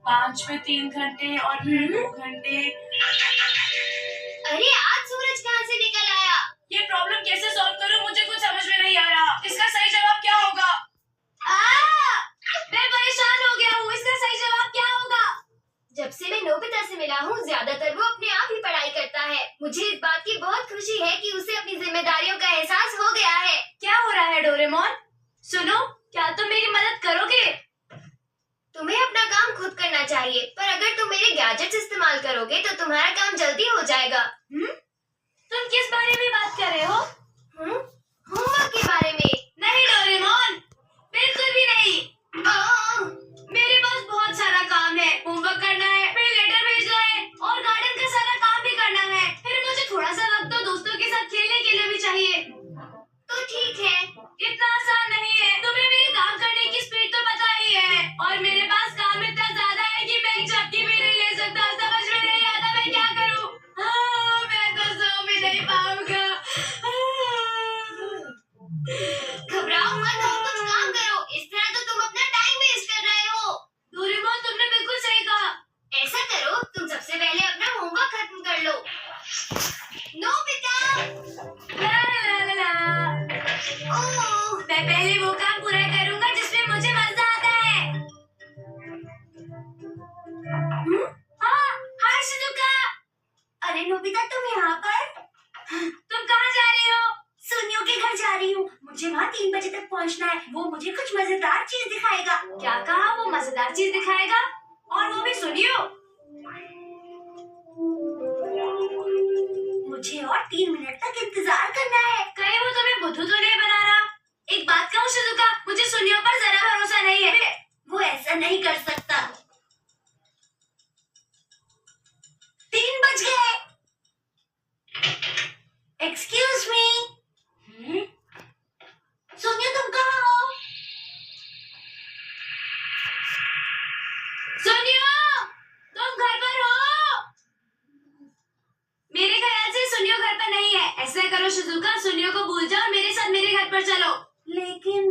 5 में 3 घंटे और फिर 2 घंटे। अरे आज सूरज कहाँ से निकल आया? ये प्रॉब्लम कैसे सॉल्व करूं, मुझे कुछ समझ में नहीं आ रहा। इसका सही जवाब क्या होगा? मैं परेशान हो गया हूँ। इसका सही जवाब क्या होगा? जब से मैं नोबिता से मिला हूँ, ज्यादातर वो अपने आप ही पढ़ाई करता है। मुझे इस बात की बहुत खुशी है कि उसे अपनी जिम्मेदारियों का एहसास हो गया है। क्या हो रहा है डोरेमोन? सुनो, क्या तुम मेरी मदद करोगे? तुम्हें अपना काम खुद करना चाहिए, पर अगर तुम मेरे गैजेट्स इस्तेमाल करोगे तो तुम्हारा काम जल्दी हो जाएगा। तुम किस बारे में बात कर रहे हो? होमवर्क के बारे में। नहीं डोरेमोन, बिल्कुल भी नहीं। मेरे पास बहुत सारा काम है। होमवर्क करना है, फिर लेटर भेजना है और गार्डन का सारा काम भी करना है। फिर मुझे थोड़ा सा वक्त तो दोस्तों के साथ खेलने के लिए भी चाहिए। तो ठीक है। इतना आसान नहीं है। तुम्हें मेरे काम करने की स्पीड तो पता ही है, और मेरे पास काम इतना ज्यादा है कि मैं एक झपकी भी नहीं ले सकता। समझ में नहीं आता मैं क्या करूं। मैं तो सो भी नहीं पाऊंगा। घबराओ मत और कुछ काम करो। इस तरह तो तुम अपना टाइम वेस्ट कर रहे हो। डोरेमोन, तुमने बिल्कुल सही कहा। ऐसा करो, तुम सबसे पहले अपना होमवर्क खत्म कर लो। नोबिता! ला ला ला ला। ओह! मैं पहले वो काम पूरा करूंगा जिसमें मुझे मजा आता है। Hi Shizuka. अरे नोबिता, तुम यहाँ पर? तुम कहाँ जा रही हो? सुनियो के घर जा रही हूँ। मुझे वहाँ 3 बजे तक पहुँचना है। वो मुझे कुछ मजेदार चीज दिखाएगा। क्या कहा? वो मजेदार चीज दिखाएगा? और वो भी सुनियो। मुझे और 3 मिनट तक इंतजार करना है। कहीं वो तुम्हें बुद्धू तो नहीं बना रहा? एक बात कहूँ शिजुका, मुझे सुनियो पर जरा भरोसा नहीं है। वो ऐसा नहीं कर सकता। 3 बज गए। Excuse me. सुनियो, तुम कहाँ हो? सुनियो, तुम घर पर हो? मेरे ख्याल से सुनियो घर पर नहीं है। ऐसा करो शिजुका, सुनियो को भूल जाओ और मेरे साथ मेरे घर पर चलो। लेकिन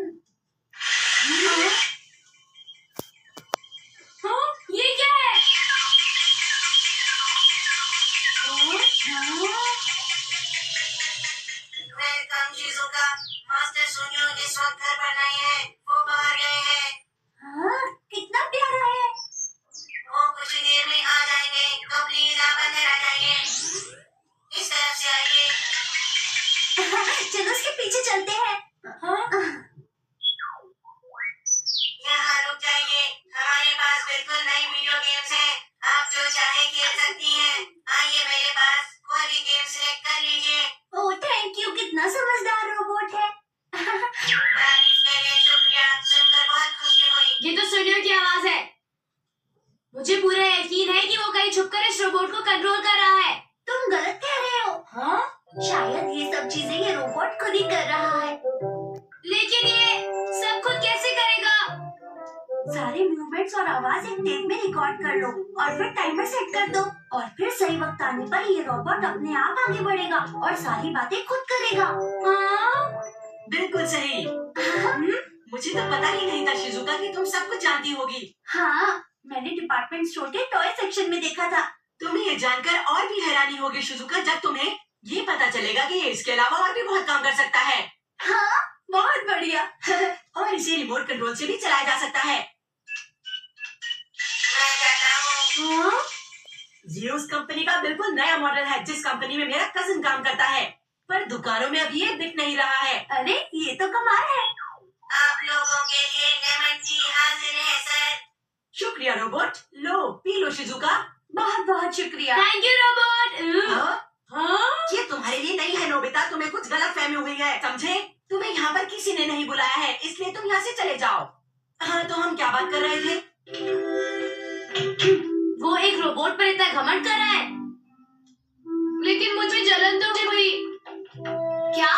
ये क्या है? Welcome Shizuka. मास्टर सुनियो इस वक्त घर पर नहीं है, वो बाहर गए हैं। कितना प्यारा है। वो कुछ ही देर में आ जाएंगे, तो प्लीज आप अंदर आ जाइए। इस तरफ से आइए। चलो उसके पीछे चलते हैं। यहाँ रुक जाइए, हमारे पास बिल्कुल नई वीडियो गेम्स हैं। आप जो चाहे खेल सकती हैं। आइए मेरे पास, कोई भी गेम सिलेक्ट कर लीजिए। ओह थैंक यू, कितना समझदार रोबोट है। तारीफ के लिए शुक्रिया, सुनकर बहुत खुशी हुई। ये तो सुनियो की आवाज है। मुझे पूरा यकीन है कि वो कहीं छुपकर इस रोबोट को कंट्रोल कर रहा है। तुम गलत कह रहे हो। शायद ये सब चीजें ये रोबोट खुद ही कर रहा है। लेकिन ये सब खुद कैसे करेगा? सारे मूवमेंट्स और आवाज एक टेप में रिकॉर्ड कर लो और फिर टाइमर सेट कर दो, और फिर सही वक्त आने पर ये रोबोट अपने आप आगे बढ़ेगा और सारी बातें खुद करेगा। बिल्कुल सही। मुझे तो पता ही नहीं था शिजुका कि तुम सब कुछ जानती होगी। हाँ, मैंने डिपार्टमेंट स्टोर के टॉय सेक्शन में देखा था। तुम्हें ये जानकर और भी हैरानी होगी शिजुका, जब तुम्हें ये पता चलेगा कि ये इसके अलावा और भी बहुत काम कर सकता है। हाँ, बहुत बढ़िया। और इसे रिमोट कंट्रोल से भी चलाया जा सकता है। मैं कहता हूँ जीरोस कंपनी का बिल्कुल नया मॉडल है, जिस कंपनी में मेरा कजिन काम करता है, पर दुकानों में अभी ये बिक नहीं रहा है। अरे ये तो कमाल है। आप लोगों के लिए लेमन टी हाजिर है सर। शुक्रिया रोबोट। लो पी लो शिजुका। बहुत बहुत शुक्रिया। Thank you robot. ये तुम्हारे लिए नहीं है नोबिता, तुम्हें कुछ गलत फहमी हुई है, समझे? तुम्हें यहाँ पर किसी ने नहीं बुलाया है, इसलिए तुम यहाँ से चले जाओ। हाँ, तो हम क्या बात कर रहे थे? वो एक रोबोट पर इतना घमंड कर रहा है, लेकिन मुझे जलन तो हुई। क्या?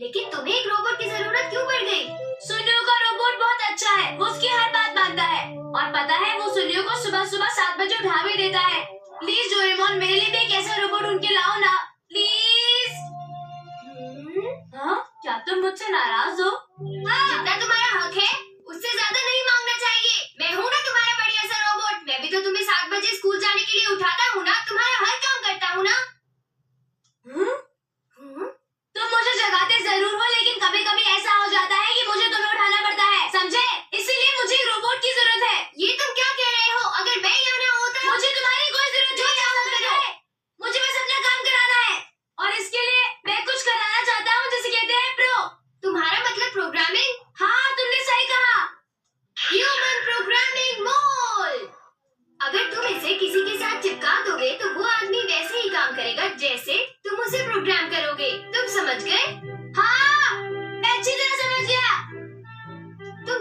लेकिन तुम्हें एक रोबोट की जरूरत क्यों पड़ गई? सुनियो का रोबोट बहुत अच्छा है, वो उसकी हर बात मानता है, और पता है वो सुनियो को सुबह सुबह 7 बजे उठा भी देता है। प्लीज डोरेमोन, मेरे लिए भी एक ऐसा रोबोट उनके लाओ ना, प्लीज। क्या तुम मुझसे नाराज हो? जितना तुम्हारा हक है, उससे ज्यादा नहीं मांगना चाहिए। मैं हूँ ना तुम्हारा बढ़िया सा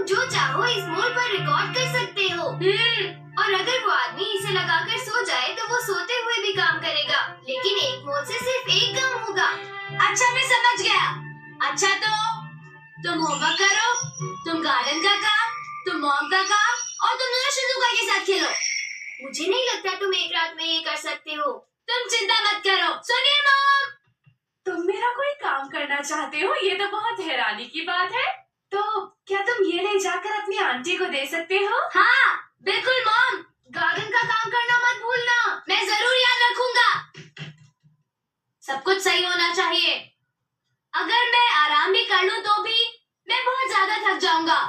जो चाहो इस मोड पर रिकॉर्ड कर सकते हो। और अगर वो आदमी इसे लगाकर सो जाए तो वो सोते हुए भी काम करेगा, लेकिन एक मोड से सिर्फ एक काम होगा। अच्छा, मैं समझ गया। अच्छा, तो तुम होमवर्क करो, तुम गार्डन का काम, तुम मॉम का काम और तुम दोनों शिजुका के साथ खेलो। मुझे नहीं लगता तुम एक रात में ये कर सकते हो। तुम चिंता मत करो। सुनिए मॉम, तुम मेरा कोई काम करना चाहते हो? ये तो बहुत हैरानी की बात है। तो क्या तुम ये ले जाकर अपनी आंटी को दे सकते हो? हाँ बिल्कुल मॉम, गार्डन का काम करना मत भूलना। मैं जरूर याद रखूंगा। सब कुछ सही होना चाहिए। अगर मैं आराम भी कर लूं तो भी मैं बहुत ज्यादा थक जाऊंगा।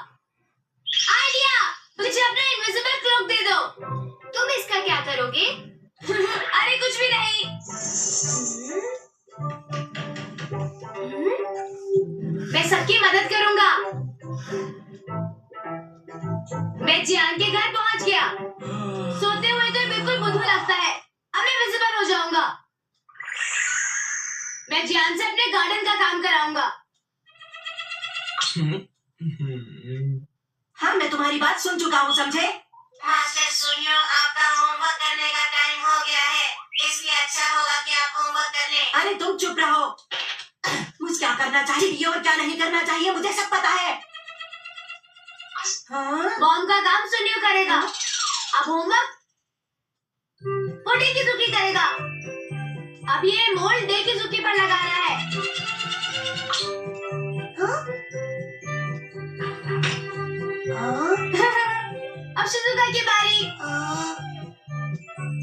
आइडिया, मुझे अपना इनविजिबल क्लोक दे दो। तुम इसका क्या करोगे? अरे कुछ भी नहीं। मैं सबकी मदद करूंगा। मैं जियान के घर पहुंच गया। सोते हुए तो बिल्कुल बुद्धू लगता है। अब मैं विजिबल हो जाऊंगा। मैं जियान से अपने गार्डन का काम कराऊंगा। हाँ, मैं तुम्हारी बात सुन चुका हूँ, समझे? मास्टर सुनियो, आपका होमवर्क करने का टाइम हो गया है, इसलिए अच्छा होगा कि आप होमवर्क कर लें। अरे तुम चुप रहो। मुझे क्या करना चाहिए और क्या नहीं करना चाहिए मुझे सब पता है। हाँ? मॉम का काम सुनियो करेगा। अब होमवर्क वो डेकिजुकी करेगा। अब ये मोल्ड डेकिजुकी पर लगाना है। अब शिजुका की बारी।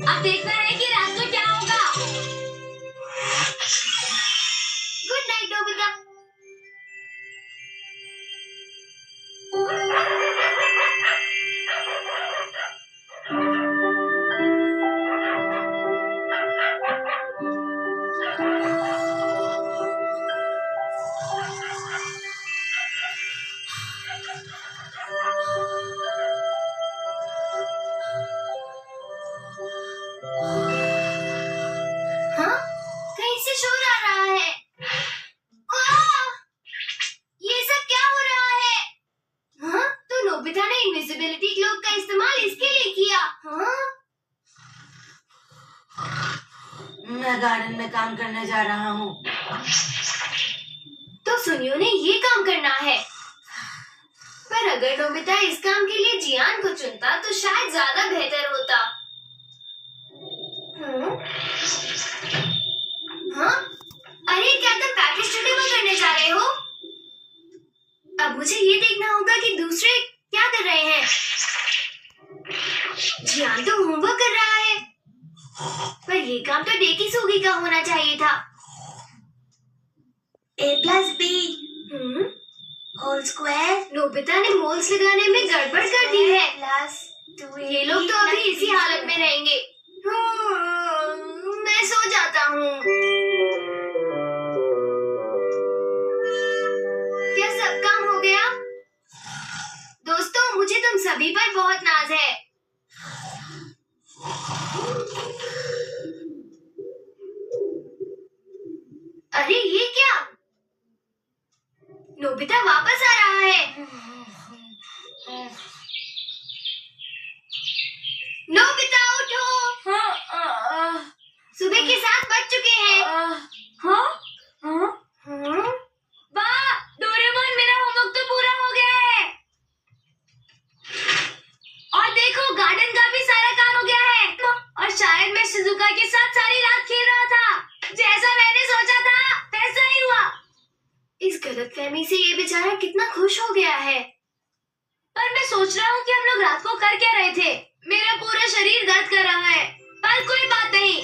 अब देखना है कि रात को क्या होगा। Good night Nobita. हाँ? कहीं से शोर आ रहा है। ये सब क्या हो रहा है? हाँ? तो नोबिता ने इनविजिबिलिटी क्लोक का इस्तेमाल इसके लिए किया। हाँ? मैं गार्डन में काम करने जा रहा हूँ। तो सुनियो ने ये काम करना है। पर अगर नोबिता इस काम के लिए जियान को चुनता तो शायद ज्यादा बेहतर होता। हाँ? अरे क्या तुम पैकेज डिलीवर करने जा रहे हो? अब मुझे ये देखना होगा कि दूसरे क्या कर रहे हैं। जियान तो होमवर्क कर रहा है, पर ये काम तो डेकिसुगी का होना चाहिए था। A+B होल स्क्वायर नोबिता ने मोल्स लगाने में गड़बड़ कर दी है। ये लोग तो अभी इसी हालत में रहेंगे। मैं सो जाता हूँ। क्या सब काम हो गया? दोस्तों, मुझे तुम सभी पर बहुत नाज है। अरे ये क्या? नोबिता वापस आ रहा है। नोबिता उठो। सुबह के 7 बज चुके हैं। वाह डोरेमोन, मेरा होमवर्क तो पूरा हो गया है। और देखो गार्डन का भी सारा काम हो गया है। और शायद मैं शिजुका के साथ सारी रात खेल रहा था। जैसा मैंने सोचा था वैसा ही हुआ। इस गलतफहमी से ये बेचारा कितना खुश हो गया है। पर मैं सोच रहा हूँ कि हम लोग रात को कर क्या रहे थे। मेरा पूरा शरीर दर्द कर रहा है, पर कोई बात नहीं।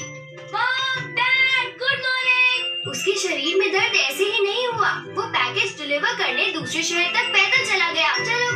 Mom, dad, good morning. उसके शरीर में दर्द ऐसे ही नहीं हुआ। वो पैकेज डिलीवर करने दूसरे शहर तक पैदल चला गया। चलो